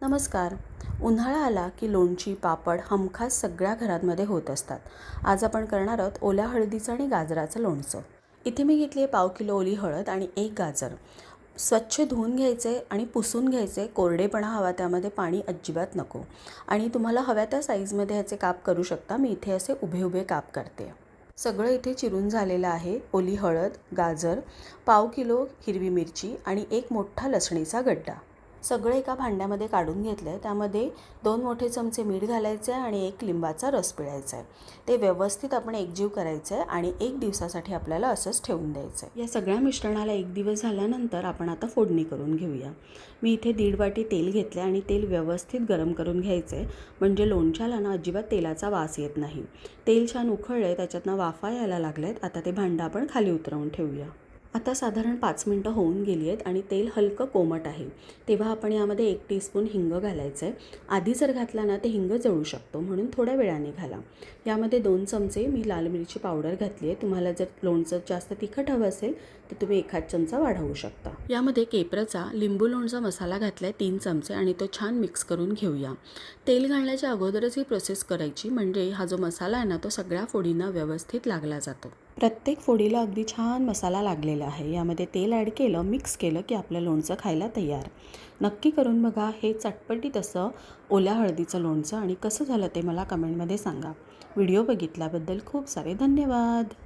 नमस्कार. उन्हाळा आला की लोणची पापड हमखास सगळ्या घरांमध्ये होत असतात. आज आपण करणार आहोत ओल्या हळदीचं आणि गाजराचं लोणचं. इथे मी घेतली आहे 1/2 किलो ओली हळद आणि 1 गाजर. स्वच्छ धुवून घ्यायचे आणि पुसून घ्यायचे. कोरडेपणा हवा, त्यामध्ये पाणी अजिबात नको. आणि तुम्हाला हव्या त्या साईजमध्ये ह्याचे काप करू शकता. मी इथे असे उभे उभे काप करते. सगळं इथे चिरून झालेलं आहे. ओली हळद, गाजर, 1/2 किलो हिरवी मिरची आणि 1 मोठा लसणीचा गड्डा. सगळं एका भांड्यामध्ये काढून घेतलं आहे. त्यामध्ये 2 मोठे चमचे मीठ घालायचं आहे आणि 1 लिंबाचा रस पिळायचा आहे. ते व्यवस्थित आपण एकजीव करायचं आहे आणि 1 दिवसासाठी आपल्याला असंच ठेवून द्यायचं आहे. या सगळ्या मिश्रणाला 1 दिवस झाल्यानंतर आपण आता फोडणी करून घेऊया. मी इथे 1.5 वाटी तेल घेतले आणि तेल व्यवस्थित गरम करून घ्यायचं आहे, म्हणजे लोणच्याला ना अजिबात तेलाचा वास येत नाही. तेल छान उकळलं आहे, त्याच्यातनं वाफा यायला लागल्या आहेत. आता ते भांडं आपण खाली उतरवून ठेवूया. आता साधारण 5 मिनटं होऊन गेली आहेत आणि तेल हलकं कोमट आहे. तेव्हा आपण यामध्ये 1 टीस्पून हिंग घालायचं आहे. आधी जर घातला ना ते हिंग जळू शकतो, म्हणून थोड्या वेळाने घाला. यामध्ये 2 चमचे मी लाल मिरची पावडर घातली आहे. तुम्हाला जर लोणचं जास्त तिखट हवं असेल तर तुम्ही 1/2 चमचा वाढवू शकता. यामध्ये केप्रचा लिंबू लोणचा मसाला घातला आहे 3 चमचे आणि तो छान मिक्स करून घेऊया. तेल घालण्याच्या अगोदरच ही प्रोसेस करायची, म्हणजे हा जो मसाला आहे ना तो सगळ्या फोडींना व्यवस्थित लागला जातो. प्रत्येक फोडीला अगदी छान मसाला लागलेला आहे. यामध्ये तेल ॲड केलं, मिक्स केलं की आपलं लोणचं खायला तयार. नक्की करून बघा हे चटपटीत असं ओल्या हळदीचं लोणचं, आणि कसं झालं ते मला कमेंटमध्ये सांगा. व्हिडिओ बघितल्याबद्दल खूप सारे धन्यवाद.